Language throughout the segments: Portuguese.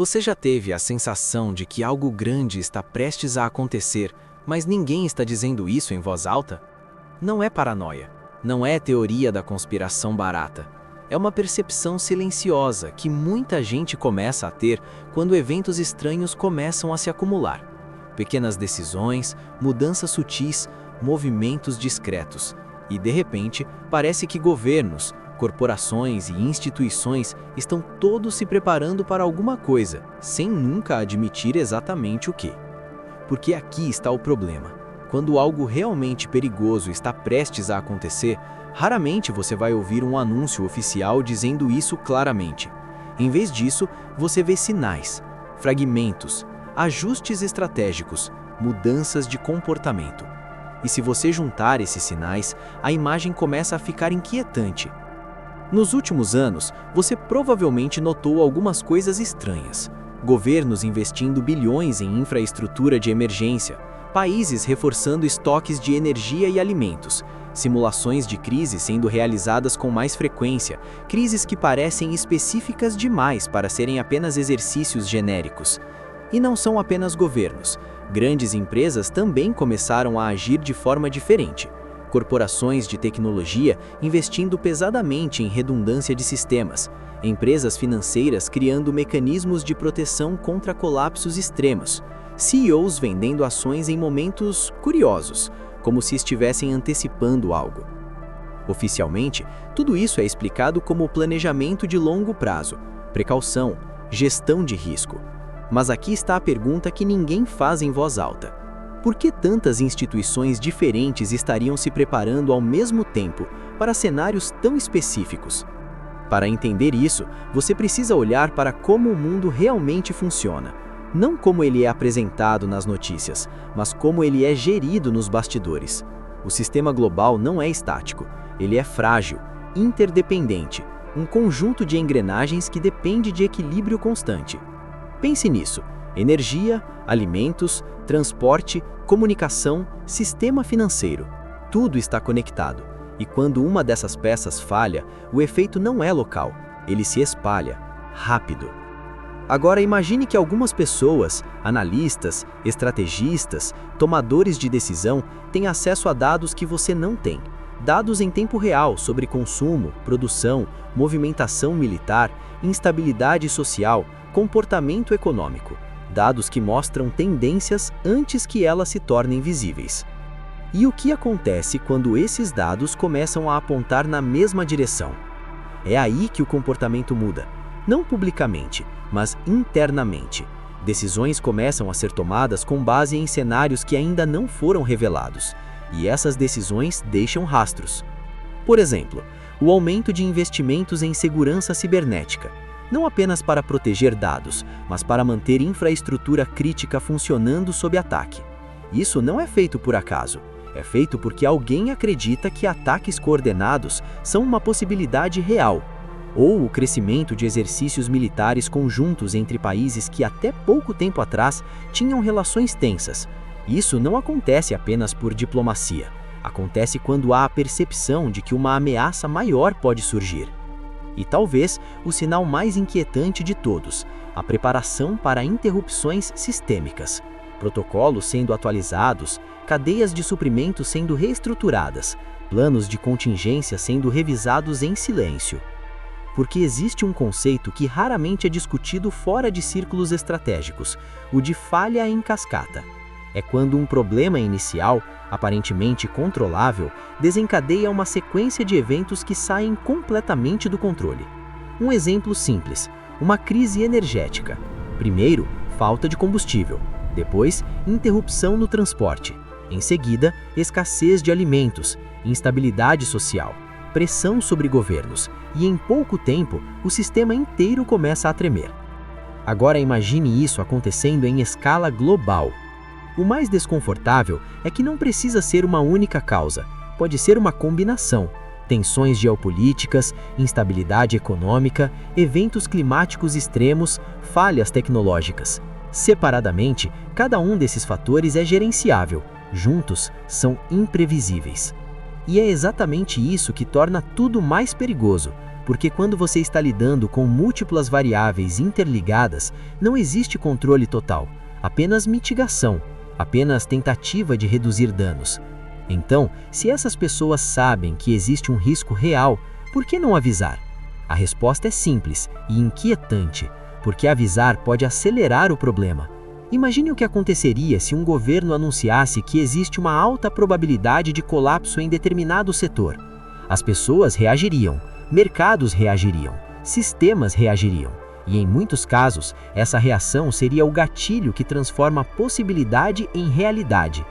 Você já teve a sensação de que algo grande está prestes a acontecer, mas ninguém está dizendo isso em voz alta? Não é paranoia, não é teoria da conspiração barata. É uma percepção silenciosa que muita gente começa a ter quando eventos estranhos começam a se acumular. Pequenas decisões, mudanças sutis, movimentos discretos. E de repente, parece que governos, corporações e instituições estão todos se preparando para alguma coisa, sem nunca admitir exatamente o que. Porque aqui está o problema. Quando algo realmente perigoso está prestes a acontecer, raramente você vai ouvir um anúncio oficial dizendo isso claramente. Em vez disso, você vê sinais, fragmentos, ajustes estratégicos, mudanças de comportamento. E se você juntar esses sinais, a imagem começa a ficar inquietante. Nos últimos anos, você provavelmente notou algumas coisas estranhas. Governos investindo bilhões em infraestrutura de emergência, países reforçando estoques de energia e alimentos, simulações de crise sendo realizadas com mais frequência, crises que parecem específicas demais para serem apenas exercícios genéricos. E não são apenas governos. Grandes empresas também começaram a agir de forma diferente. Corporações de tecnologia investindo pesadamente em redundância de sistemas, empresas financeiras criando mecanismos de proteção contra colapsos extremos, CEOs vendendo ações em momentos curiosos, como se estivessem antecipando algo. Oficialmente, tudo isso é explicado como planejamento de longo prazo, precaução, gestão de risco. Mas aqui está a pergunta que ninguém faz em voz alta. Por que tantas instituições diferentes estariam se preparando ao mesmo tempo para cenários tão específicos? Para entender isso, você precisa olhar para como o mundo realmente funciona. Não como ele é apresentado nas notícias, mas como ele é gerido nos bastidores. O sistema global não é estático, ele é frágil, interdependente, um conjunto de engrenagens que depende de equilíbrio constante. Pense nisso: energia, alimentos, transporte, comunicação, sistema financeiro. Tudo está conectado. E quando uma dessas peças falha, o efeito não é local, ele se espalha, rápido. Agora imagine que algumas pessoas, analistas, estrategistas, tomadores de decisão, têm acesso a dados que você não tem. Dados em tempo real sobre consumo, produção, movimentação militar, instabilidade social, comportamento econômico. Dados que mostram tendências antes que elas se tornem visíveis. E o que acontece quando esses dados começam a apontar na mesma direção? É aí que o comportamento muda, não publicamente, mas internamente. Decisões começam a ser tomadas com base em cenários que ainda não foram revelados, e essas decisões deixam rastros. Por exemplo, o aumento de investimentos em segurança cibernética. Não apenas para proteger dados, mas para manter infraestrutura crítica funcionando sob ataque. Isso não é feito por acaso. É feito porque alguém acredita que ataques coordenados são uma possibilidade real, ou o crescimento de exercícios militares conjuntos entre países que até pouco tempo atrás tinham relações tensas. Isso não acontece apenas por diplomacia. Acontece quando há a percepção de que uma ameaça maior pode surgir. E talvez o sinal mais inquietante de todos, a preparação para interrupções sistêmicas. Protocolos sendo atualizados, cadeias de suprimentos sendo reestruturadas, planos de contingência sendo revisados em silêncio. Porque existe um conceito que raramente é discutido fora de círculos estratégicos, o de falha em cascata. É quando um problema inicial, aparentemente controlável, desencadeia uma sequência de eventos que saem completamente do controle. Um exemplo simples: uma crise energética. Primeiro, falta de combustível. Depois, interrupção no transporte. Em seguida, escassez de alimentos, instabilidade social, pressão sobre governos. E em pouco tempo, o sistema inteiro começa a tremer. Agora imagine isso acontecendo em escala global. O mais desconfortável é que não precisa ser uma única causa, pode ser uma combinação. Tensões geopolíticas, instabilidade econômica, eventos climáticos extremos, falhas tecnológicas. Separadamente, cada um desses fatores é gerenciável, juntos são imprevisíveis. E é exatamente isso que torna tudo mais perigoso. porque quando você está lidando com múltiplas variáveis interligadas, não existe controle total, apenas mitigação, apenas tentativa de reduzir danos. Então, se essas pessoas sabem que existe um risco real, por que não avisar? A resposta é simples e inquietante, porque avisar pode acelerar o problema. Imagine o que aconteceria se um governo anunciasse que existe uma alta probabilidade de colapso em determinado setor. As pessoas reagiriam, mercados reagiriam, sistemas reagiriam. E em muitos casos, essa reação seria o gatilho que transforma a possibilidade em realidade.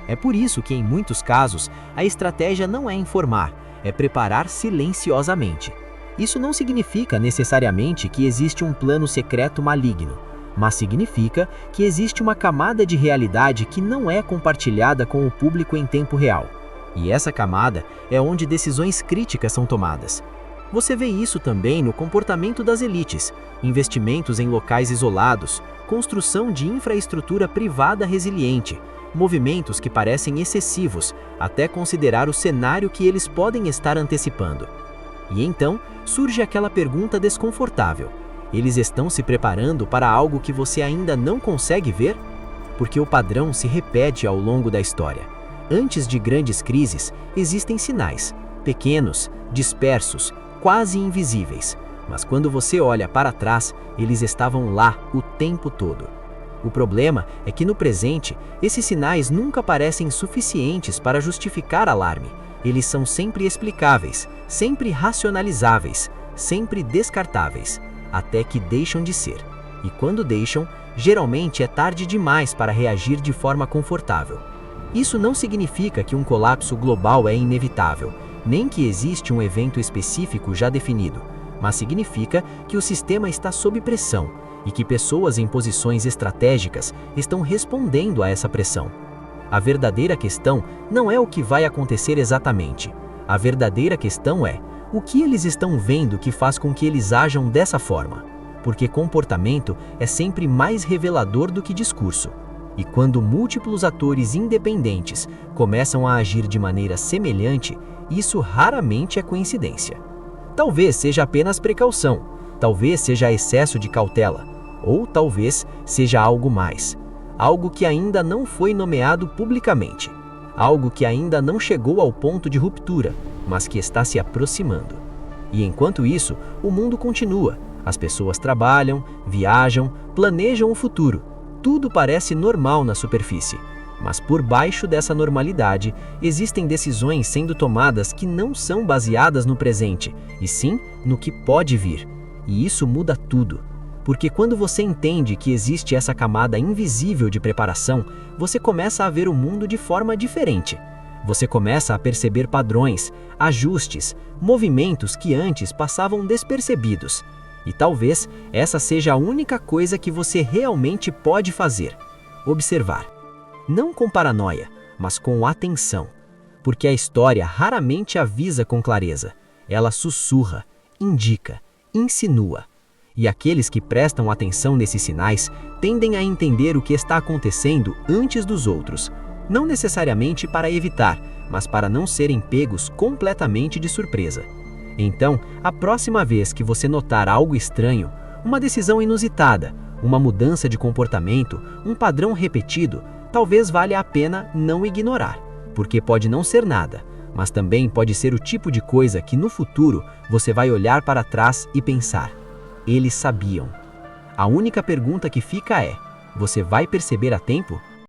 É por isso que, em muitos casos, a estratégia não é informar, é preparar silenciosamente. Isso não significa necessariamente que existe um plano secreto maligno, mas significa que existe uma camada de realidade que não é compartilhada com o público em tempo real. E essa camada é onde decisões críticas são tomadas. Você vê isso também no comportamento das elites, investimentos em locais isolados, construção de infraestrutura privada resiliente, movimentos que parecem excessivos, até considerar o cenário que eles podem estar antecipando. E então surge aquela pergunta desconfortável: eles estão se preparando para algo que você ainda não consegue ver? Porque o padrão se repete ao longo da história. Antes de grandes crises, existem sinais, pequenos, dispersos, quase invisíveis. Mas quando você olha para trás, eles estavam lá o tempo todo. O problema é que no presente, esses sinais nunca parecem suficientes para justificar alarme. Eles são sempre explicáveis, sempre racionalizáveis, sempre descartáveis, até que deixam de ser. E quando deixam, geralmente é tarde demais para reagir de forma confortável. Isso não significa que um colapso global é inevitável, nem que existe um evento específico já definido, mas significa que o sistema está sob pressão e que pessoas em posições estratégicas estão respondendo a essa pressão. A verdadeira questão não é o que vai acontecer exatamente. A verdadeira questão é o que eles estão vendo que faz com que eles ajam dessa forma. Porque comportamento é sempre mais revelador do que discurso. E quando múltiplos atores independentes começam a agir de maneira semelhante, isso raramente é coincidência. Talvez seja apenas precaução, talvez seja excesso de cautela, ou talvez seja algo mais. Algo que ainda não foi nomeado publicamente. Algo que ainda não chegou ao ponto de ruptura, mas que está se aproximando. E enquanto isso, o mundo continua. As pessoas trabalham, viajam, planejam o futuro. Tudo parece normal na superfície. Mas por baixo dessa normalidade, existem decisões sendo tomadas que não são baseadas no presente, e sim no que pode vir. E isso muda tudo. Porque quando você entende que existe essa camada invisível de preparação, você começa a ver o mundo de forma diferente. Você começa a perceber padrões, ajustes, movimentos que antes passavam despercebidos. E talvez essa seja a única coisa que você realmente pode fazer: observar. Não com paranoia, mas com atenção. Porque a história raramente avisa com clareza. Ela sussurra, indica, insinua. E aqueles que prestam atenção nesses sinais tendem a entender o que está acontecendo antes dos outros, não necessariamente para evitar, mas para não serem pegos completamente de surpresa. Então, a próxima vez que você notar algo estranho, uma decisão inusitada, uma mudança de comportamento, um padrão repetido, talvez valha a pena não ignorar, porque pode não ser nada, mas também pode ser o tipo de coisa que no futuro você vai olhar para trás e pensar: eles sabiam. A única pergunta que fica é: você vai perceber a tempo?